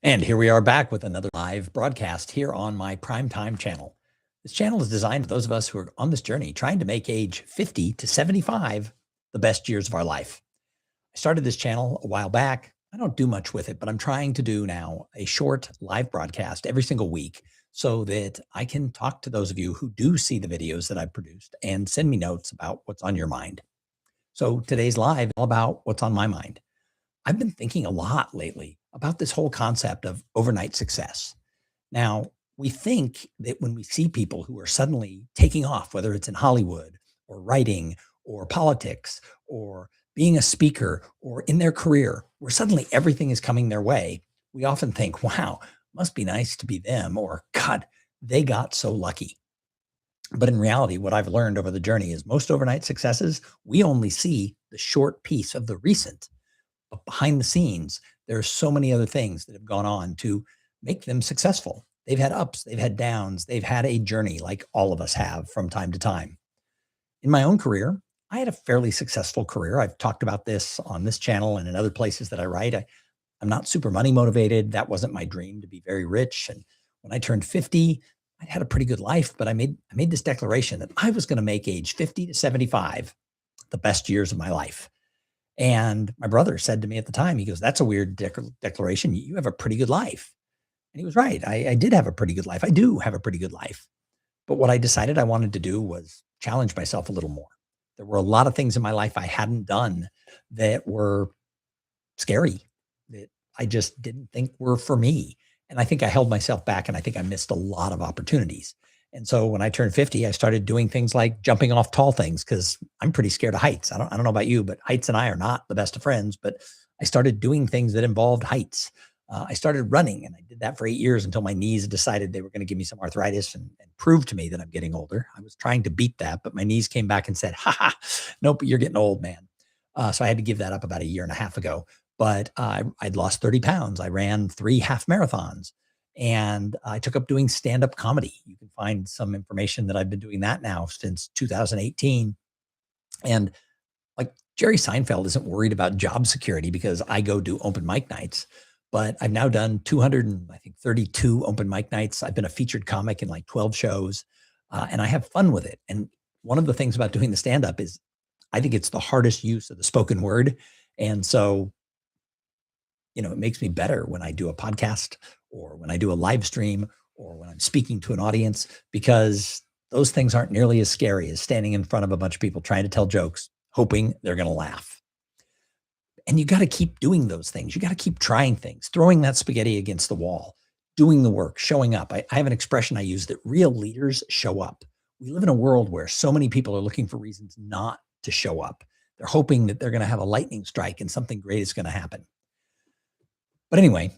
And here we are back with another live broadcast here on my Primetime channel. This channel is designed for those of us who are on this journey trying to make age 50 to 75 the best years of our life. I started this channel a while back. I don't do much with it, but I'm trying to do now a short live broadcast every single week so that I can talk to those of you who do see the videos that I've produced and send me notes about what's on your mind. So today's live is all about what's on my mind. I've been thinking a lot lately about this whole concept of overnight success. Now, we think that when we see people who are suddenly taking off, whether it's in Hollywood or writing or politics or being a speaker or in their career, where suddenly everything is coming their way, we often think, wow, must be nice to be them, or God, they got so lucky. But in reality, what I've learned over the journey is most overnight successes, we only see the short piece of the recent. But behind the scenes, there are so many other things that have gone on to make them successful. They've had ups, they've had downs, they've had a journey like all of us have from time to time. In my own career, I had a fairly successful career. I've talked about this on this channel and in other places that I write. I'm not super money motivated. That wasn't my dream, to be very rich. And when I turned 50, I had a pretty good life, but I made this declaration that I was going to make age 50 to 75 the best years of my life. And my brother said to me at the time, he goes, "That's a weird declaration. You have a pretty good life." And he was right. I did have a pretty good life. I do have a pretty good life. But what I decided I wanted to do was challenge myself a little more. There were a lot of things in my life I hadn't done that were scary, that I just didn't think were for me. And I think I held myself back, and I think I missed a lot of opportunities. And so when I turned 50, I started doing things like jumping off tall things because I'm pretty scared of heights. I don't know about you, but heights and I are not the best of friends. But I started doing things that involved heights. I started running, and I did that for 8 years until my knees decided they were going to give me some arthritis and prove to me that I'm getting older. I was trying to beat that, but my knees came back and said, "Ha ha, nope, you're getting old, man." So I had to give that up about a year and a half ago. But I'd lost 30 pounds. I ran 3 half marathons. And I took up doing stand-up comedy. You can find some information that I've been doing that now since 2018. And like Jerry Seinfeld isn't worried about job security because I go do open mic nights. But I've now done 232 open mic nights. I've been a featured comic in like 12 shows, and I have fun with it. And one of the things about doing the stand-up is I think it's the hardest use of the spoken word. And so, it makes me better when I do a podcast or when I do a live stream or when I'm speaking to an audience, because those things aren't nearly as scary as standing in front of a bunch of people trying to tell jokes, hoping they're going to laugh. And you got to keep doing those things. You got to keep trying things, throwing that spaghetti against the wall, doing the work, showing up. I have an expression I use that real leaders show up. We live in a world where so many people are looking for reasons not to show up. They're hoping that they're going to have a lightning strike and something great is going to happen. But anyway,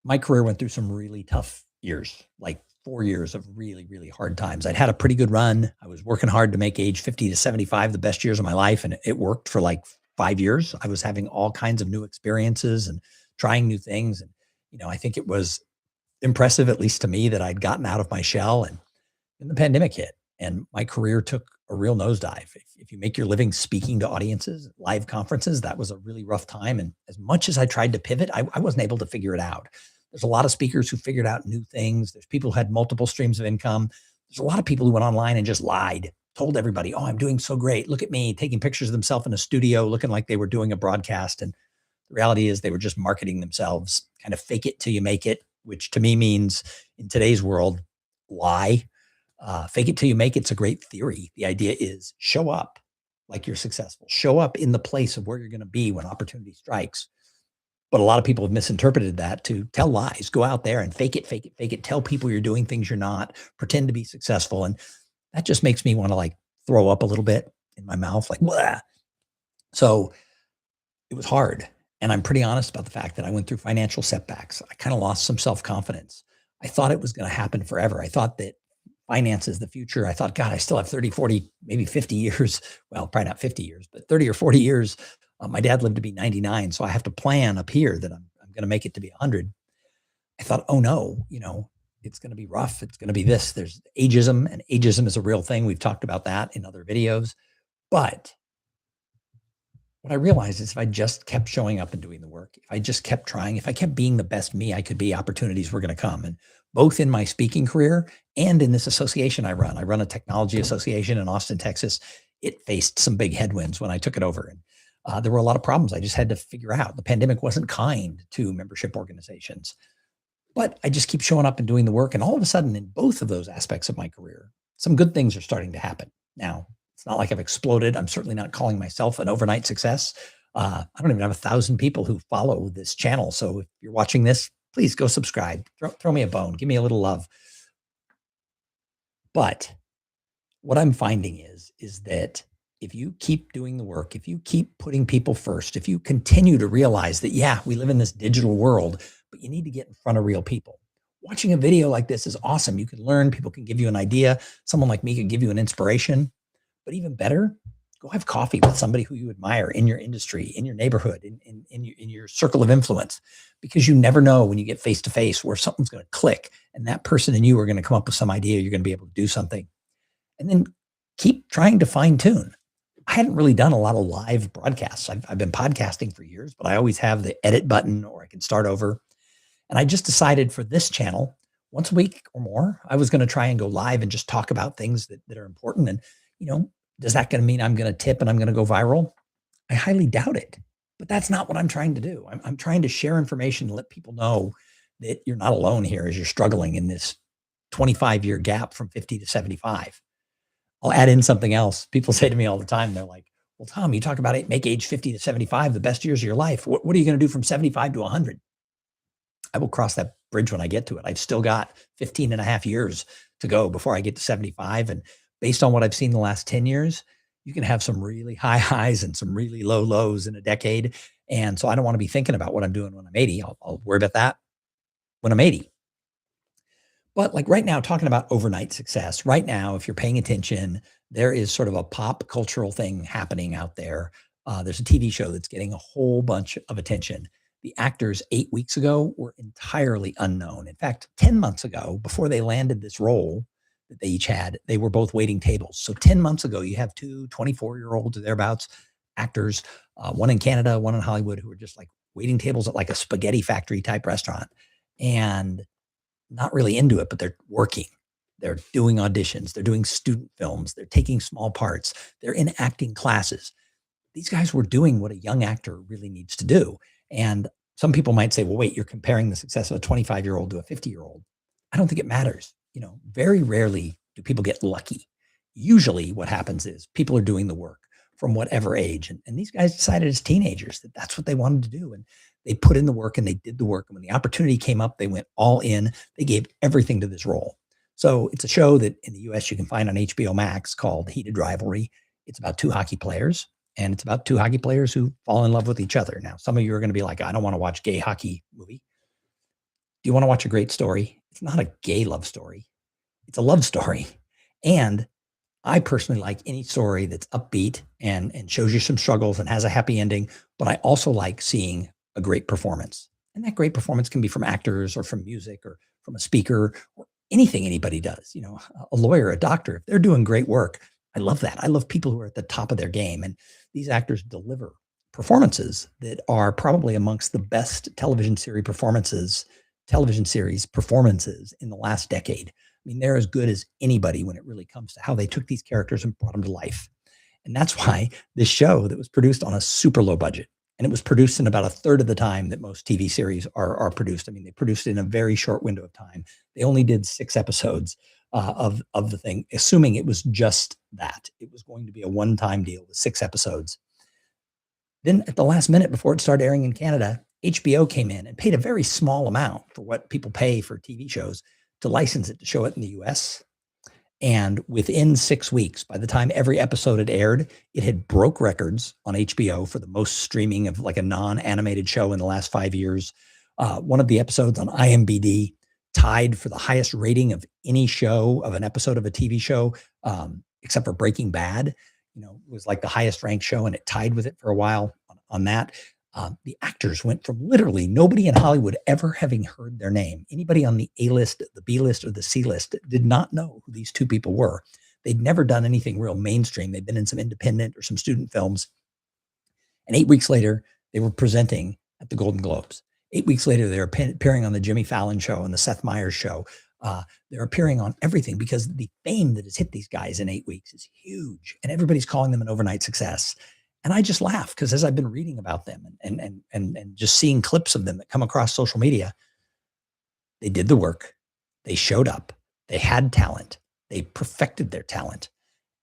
my career went through some really tough years, like 4 years of really, really hard times. I'd had a pretty good run. I was working hard to make age 50 to 75 the best years of my life. And it worked for like 5 years. I was having all kinds of new experiences and trying new things. And, I think it was impressive, at least to me, that I'd gotten out of my shell. And then the pandemic hit and my career took a real nosedive. If you make your living speaking to audiences, live conferences, that was a really rough time. And as much as I tried to pivot, I wasn't able to figure it out. There's a lot of speakers who figured out new things. There's people who had multiple streams of income. There's a lot of people who went online and just lied, told everybody, "Oh, I'm doing so great. Look at me," taking pictures of themselves in a studio, looking like they were doing a broadcast. And the reality is they were just marketing themselves, kind of fake it till you make it, which to me means in today's world, lie. Fake it till you make it's a great theory. The idea is show up like you're successful. Show up in the place of where you're going to be when opportunity strikes. But a lot of people have misinterpreted that to tell lies. Go out there and fake it, fake it, fake it. Tell people you're doing things you're not. Pretend to be successful. And that just makes me want to like throw up a little bit in my mouth, like, blah. So it was hard. And I'm pretty honest about the fact that I went through financial setbacks. I kind of lost some self-confidence. I thought it was going to happen forever. I thought that finance is the future. I thought, God, I still have 30, 40, maybe 50 years. Well, probably not 50 years, but 30 or 40 years. My dad lived to be 99. So I have to plan up here that I'm going to make it to be 100. I thought, oh no, it's going to be rough. It's going to be this. There's ageism, and ageism is a real thing. We've talked about that in other videos. But What I realized is if I just kept showing up and doing the work, if I just kept trying, if I kept being the best me I could be, opportunities were going to come. And both in my speaking career and in this association I run a technology association in Austin, Texas. It faced some big headwinds when I took it over. And there were a lot of problems I just had to figure out. The pandemic wasn't kind to membership organizations, but I just keep showing up and doing the work. And all of a sudden, in both of those aspects of my career, some good things are starting to happen. Now, it's not like I've exploded. I'm certainly not calling myself an overnight success. I don't even have 1,000 people who follow this channel. So if you're watching this, please go subscribe, throw me a bone, give me a little love. But what I'm finding is that if you keep doing the work, if you keep putting people first, if you continue to realize that, yeah, we live in this digital world, but you need to get in front of real people. Watching a video like this is awesome. You can learn, people can give you an idea. Someone like me can give you an inspiration. But even better, go have coffee with somebody who you admire in your industry, in your neighborhood, in your circle of influence, because you never know when you get face to face where something's going to click and that person and you are going to come up with some idea. You're going to be able to do something, and then keep trying to fine tune. I hadn't really done a lot of live broadcasts. I've been podcasting for years, but I always have the edit button or I can start over. And I just decided for this channel, once a week or more, I was going to try and go live and just talk about things that are important. And, does that going to mean I'm going to tip and I'm going to go viral? I highly doubt it. But that's not what I'm trying to do. I'm trying to share information and let people know that you're not alone here as you're struggling in this 25-year gap from 50 to 75. I'll add in something else. People say to me all the time, they're like, well, Thom, you talk about it, make age 50 to 75 the best years of your life. What are you going to do from 75 to 100? I will cross that bridge when I get to it. I've still got 15 and a half years to go before I get to 75. And based on what I've seen the last 10 years, you can have some really high highs and some really low lows in a decade. And so I don't want to be thinking about what I'm doing when I'm 80. I'll worry about that when I'm 80. But like right now, talking about overnight success, right now, if you're paying attention, there is sort of a pop cultural thing happening out there. There's a TV show that's getting a whole bunch of attention. The actors 8 weeks ago were entirely unknown. In fact, 10 months ago, before they landed this role that they each had, they were both waiting tables. So 10 months ago, you have two 24-year-olds or thereabouts actors, one in Canada, one in Hollywood, who are just like waiting tables at like a spaghetti factory type restaurant. And not really into it, but they're working. They're doing auditions. They're doing student films. They're taking small parts. They're in acting classes. These guys were doing what a young actor really needs to do. And some people might say, well, wait, you're comparing the success of a 25-year-old to a 50-year-old. I don't think it matters. Very rarely do people get lucky. Usually what happens is people are doing the work from whatever age. And these guys decided as teenagers that that's what they wanted to do. And they put in the work and they did the work. And when the opportunity came up, they went all in. They gave everything to this role. So it's a show that in the US you can find on HBO Max called Heated Rivalry. It's about two hockey players, and it's about two hockey players who fall in love with each other. Now, some of you are going to be like, I don't want to watch gay hockey movie. Do you want to watch a great story? It's not a gay love story. It's a love story. And I personally like any story that's upbeat and shows you some struggles and has a happy ending, but I also like seeing a great performance. And that great performance can be from actors or from music or from a speaker or anything anybody does. A lawyer, a doctor, if they're doing great work, I love that. I love people who are at the top of their game. And these actors deliver performances that are probably amongst the best television series performances in the last decade. I mean, they're as good as anybody when it really comes to how they took these characters and brought them to life. And that's why this show that was produced on a super low budget, and it was produced in about a third of the time that most TV series are produced. I mean, they produced it in a very short window of time. They only did 6 episodes of the thing, assuming it was just that. It was going to be a one-time deal with 6 episodes. Then at the last minute before it started airing in Canada, HBO came in and paid a very small amount for what people pay for TV shows to license it to show it in the US. And within 6 weeks, by the time every episode had aired, it had broke records on HBO for the most streaming of like a non-animated show in the last 5 years. One of the episodes on IMDb tied for the highest rating of any show, of an episode of a TV show, except for Breaking Bad. Was like the highest ranked show, and it tied with it for a while on that. The actors went from literally nobody in Hollywood ever having heard their name. Anybody on the A list, the B list, or the C list did not know who these two people were. They'd never done anything real mainstream. They'd been in some independent or some student films. And 8 weeks later, they were presenting at the Golden Globes. 8 weeks later, they were appearing on the Jimmy Fallon show and the Seth Meyers show. They're appearing on everything because the fame that has hit these guys in 8 weeks is huge, and everybody's calling them an overnight success. And I just laugh because as I've been reading about them and just seeing clips of them that come across social media, they did the work, they showed up, they had talent, they perfected their talent,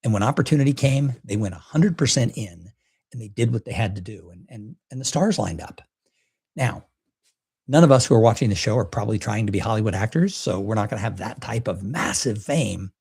and when opportunity came, they went 100% in, and they did what they had to do, and the stars lined up. Now, none of us who are watching the show are probably trying to be Hollywood actors, so we're not going to have that type of massive fame.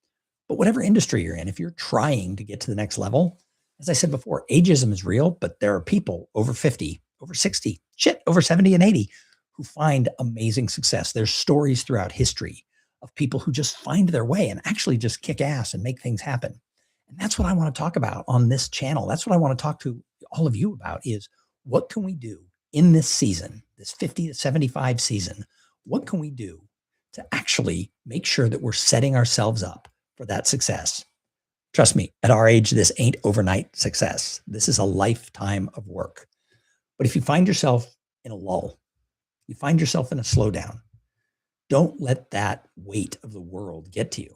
But whatever industry you're in, if you're trying to get to the next level, as I said before, ageism is real, but there are people over 50, over 60, over 70 and 80 who find amazing success. There's stories throughout history of people who just find their way and actually just kick ass and make things happen. And that's what I want to talk about on this channel. That's what I want to talk to all of you about is what can we do in this season, this 50 to 75 season? What can we do to actually make sure that we're setting ourselves up for that success? Trust me, at our age, this ain't overnight success. This is a lifetime of work. But if you find yourself in a lull, you find yourself in a slowdown, don't let that weight of the world get to you.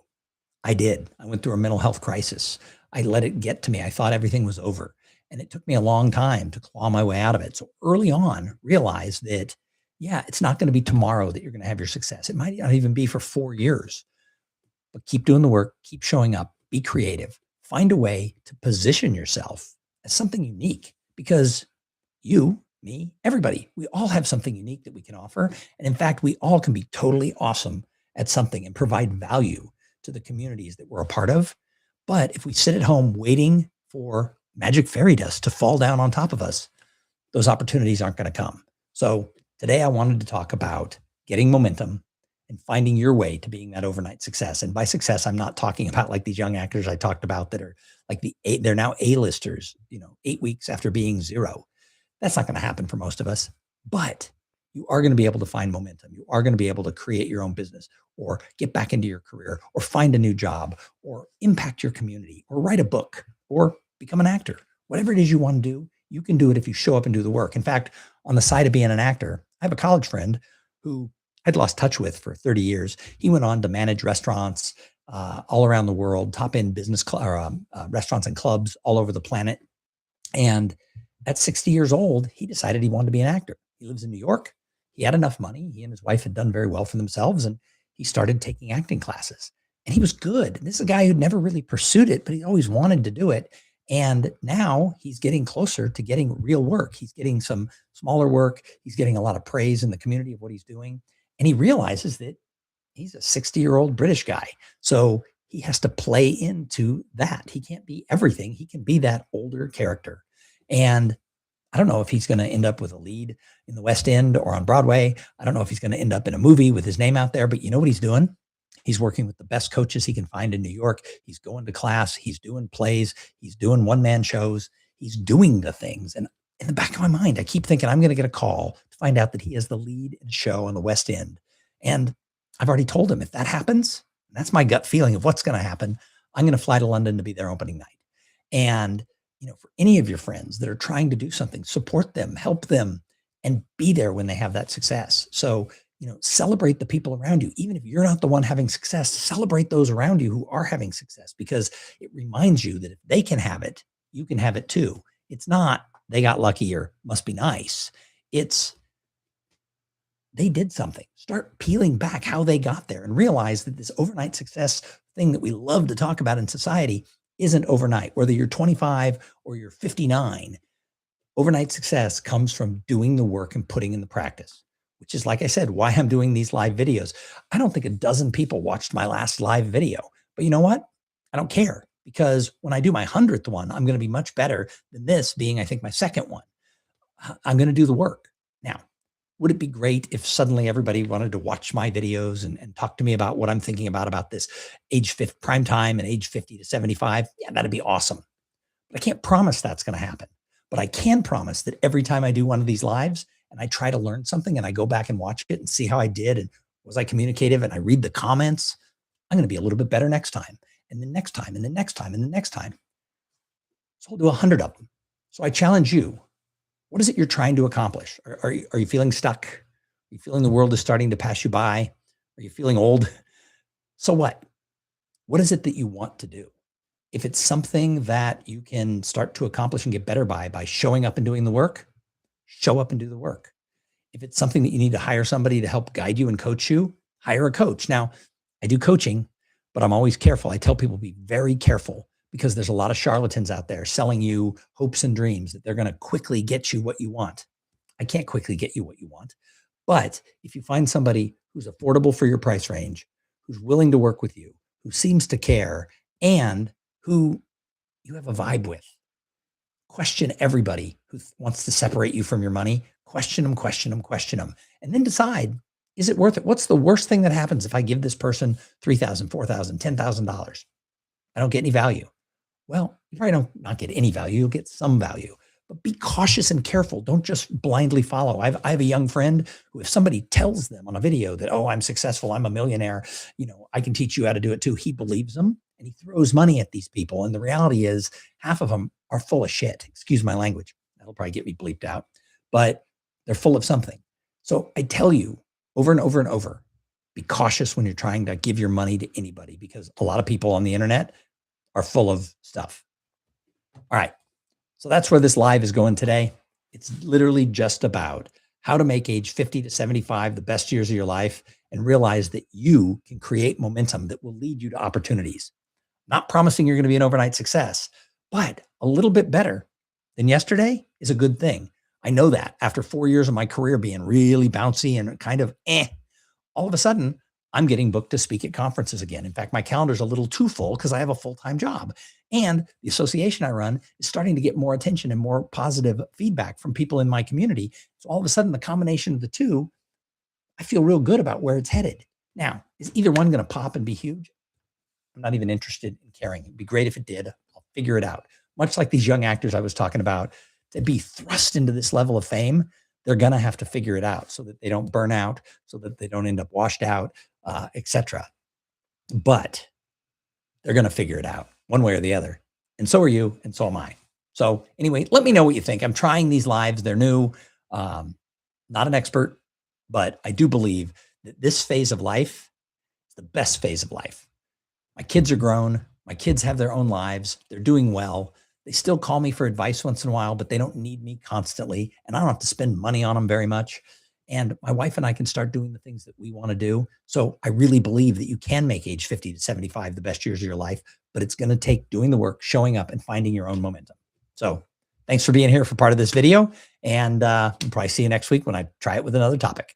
I did. I went through a mental health crisis. I let it get to me. I thought everything was over. And it took me a long time to claw my way out of it. So early on, realize that, yeah, it's not going to be tomorrow that you're going to have your success. It might not even be for 4 years. But keep doing the work, keep showing up, be creative, find a way to position yourself as something unique because you, me, everybody, we all have something unique that we can offer. And in fact, we all can be totally awesome at something and provide value to the communities that we're a part of. But if we sit at home waiting for magic fairy dust to fall down on top of us, those opportunities aren't going to come. So today I wanted to talk about getting momentum and finding your way to being that overnight success. And by success, I'm not talking about like these young actors I talked about that are like they're now A-listers, 8 weeks after being zero. That's not going to happen for most of us, but you are going to be able to find momentum. You are going to be able to create your own business or get back into your career or find a new job or impact your community or write a book or become an actor. Whatever it is you want to do, you can do it if you show up and do the work. In fact, on the side of being an actor, I have a college friend who I'd lost touch with for 30 years. He went on to manage restaurants all around the world, top end business restaurants and clubs all over the planet. And at 60 years old, he decided he wanted to be an actor. He lives in New York. He had enough money. He and his wife had done very well for themselves. And he started taking acting classes. And he was good. And this is a guy who'd never really pursued it, but he always wanted to do it. And now he's getting closer to getting real work. He's getting some smaller work. He's getting a lot of praise in the community of what he's doing. And he realizes that he's a 60-year-old British guy. So he has to play into that. He can't be everything. He can be that older character. And I don't know if he's going to end up with a lead in the West End or on Broadway. I don't know if he's going to end up in a movie with his name out there, but you know what he's doing? He's working with the best coaches he can find in New York. He's going to class. He's doing plays. He's doing one-man shows. He's doing the things. And in the back of my mind, I keep thinking I'm going to get a call to find out that he is the lead in a show on the West End. And I've already told him if that happens, and that's my gut feeling of what's going to happen, I'm going to fly to London to be their opening night. And for any of your friends that are trying to do something, support them, help them, and be there when they have that success. So, celebrate the people around you. Even if you're not the one having success, celebrate those around you who are having success because it reminds you that if they can have it, you can have it too. It's not they got lucky or must be nice. It's they did something. Start peeling back how they got there and realize that this overnight success thing that we love to talk about in society isn't overnight. Whether you're 25 or you're 59, overnight success comes from doing the work and putting in the practice, which is, like I said, why I'm doing these live videos. I don't think a dozen people watched my last live video, but you know what? I don't care because when I do my 100th one, I'm going to be much better than this being, I think, my second one. I'm going to do the work. Now, would it be great if suddenly everybody wanted to watch my videos and talk to me about what I'm thinking about this age 50 prime time and age 50 to 75? Yeah, that'd be awesome. But I can't promise that's going to happen. But I can promise that every time I do one of these lives and I try to learn something and I go back and watch it and see how I did and was I communicative and I read the comments, I'm going to be a little bit better next time and the next time and the next time and the next time. So I'll do 100 of them. So I challenge you What is it you're trying to accomplish? Are you feeling stuck? Are you feeling the world is starting to pass you by? Are you feeling old? So what? What is it that you want to do? If it's something that you can start to accomplish and get better by showing up and doing the work, show up and do the work. If it's something that you need to hire somebody to help guide you and coach you, hire a coach. Now, I do coaching, but I'm always careful. I tell people be very careful because there's a lot of charlatans out there selling you hopes and dreams that they're going to quickly get you what you want. I can't quickly get you what you want. But if you find somebody who's affordable for your price range, who's willing to work with you, who seems to care, and who you have a vibe with, question everybody who wants to separate you from your money. Question them, question them, question them, and then decide, is it worth it? What's the worst thing that happens if I give this person $3,000, $4,000, $10,000? I don't get any value. Well, you probably don't not get any value. You'll get some value, but be cautious and careful. Don't just blindly follow. I have a young friend who, if somebody tells them on a video that, oh, I'm successful, I'm a millionaire, I can teach you how to do it too, he believes them and he throws money at these people. And the reality is half of them are full of shit. Excuse my language. That'll probably get me bleeped out, but they're full of something. So I tell you over and over and over, be cautious when you're trying to give your money to anybody because a lot of people on the internet are full of stuff. All right. So that's where this live is going today. It's literally just about how to make age 50 to 75 the best years of your life and realize that you can create momentum that will lead you to opportunities. Not promising you're going to be an overnight success, but a little bit better than yesterday is a good thing. I know that after 4 years of my career being really bouncy and kind of all of a sudden I'm getting booked to speak at conferences again. In fact, my calendar's a little too full because I have a full-time job. And the association I run is starting to get more attention and more positive feedback from people in my community. So all of a sudden, the combination of the two, I feel real good about where it's headed. Now, is either one going to pop and be huge? I'm not even interested in caring. It'd be great if it did. I'll figure it out. Much like these young actors I was talking about, to be thrust into this level of fame, they're going to have to figure it out so that they don't burn out, so that they don't end up washed out, etc. But they're going to figure it out one way or the other. And so are you, and so am I. So anyway, let me know what you think. I'm trying these lives. They're new. Not an expert, but I do believe that this phase of life is the best phase of life. My kids are grown. My kids have their own lives. They're doing well. They still call me for advice once in a while, but they don't need me constantly. And I don't have to spend money on them very much. And my wife and I can start doing the things that we want to do. So I really believe that you can make age 50 to 75 the best years of your life, but it's going to take doing the work, showing up, and finding your own momentum. So thanks for being here for part of this video. And we'll probably see you next week when I try it with another topic.